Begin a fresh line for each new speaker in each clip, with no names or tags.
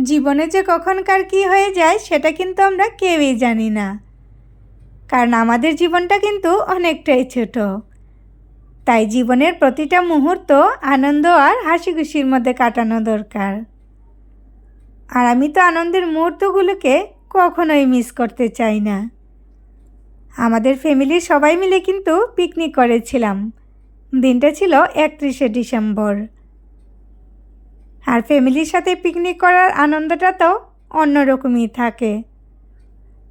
জীবনে যে কখনকার কী হয়ে যায় সেটা কিন্তু আমরা কেউই জানি না, কারণ আমাদের জীবনটা কিন্তু অনেকটাই ছোট। তাই জীবনের প্রতিটা মুহূর্ত আনন্দ আর হাসি খুশির মধ্যে কাটানো দরকার। আর আমি তো আনন্দের মুহূর্তগুলোকে কখনোই মিস করতে চাই না। আমাদের ফ্যামিলির সবাই মিলে কিন্তু পিকনিক করেছিলাম। দিনটা ছিল 31শে ডিসেম্বর। আর ফ্যামিলির সাথে পিকনিক করার আনন্দটা তো অন্যরকমই থাকে।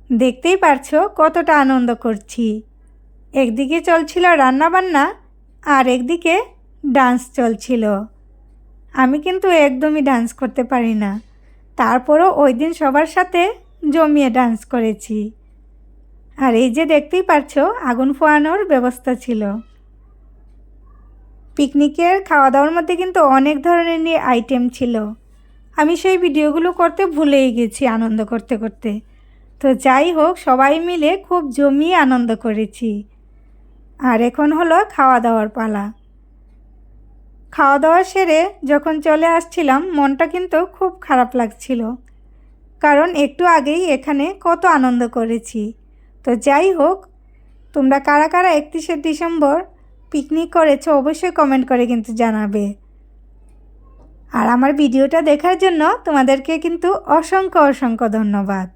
দেখতেই পারছো কতটা আনন্দ করছি। একদিকে চলছিল রান্নাবান্না আর একদিকে ডান্স চলছিল। আমি কিন্তু একদমই ডান্স করতে পারি না, তারপরও ওই দিন সবার সাথে জমিয়ে ডান্স করেছি। আর এই যে দেখতেই পারছো আগুন পোহানোর ব্যবস্থা ছিল। পিকনিকের খাওয়া দাওয়ার মধ্যে কিন্তু অনেক ধরনের আইটেম ছিল। আমি সেই ভিডিওগুলো করতে ভুলেই গেছি আনন্দ করতে করতে। তো যাই হোক, সবাই মিলে খুব জমিয়ে আনন্দ করেছি। আর এখন হলো খাওয়া দাওয়ার পালা। খাওয়া দাওয়া সেরে যখন চলে আসছিলাম মনটা কিন্তু খুব খারাপ লাগছিল, কারণ একটু আগেই এখানে কত আনন্দ করেছি। তো যাই হোক, তোমরা কারা কারা 31শে ডিসেম্বর পিকনিক করেছো অবশ্যই কমেন্ট করে কিন্তু জানাবে। আর আমার ভিডিওটা দেখার জন্য তোমাদেরকে কিন্তু অসংখ্য অসংখ্য ধন্যবাদ।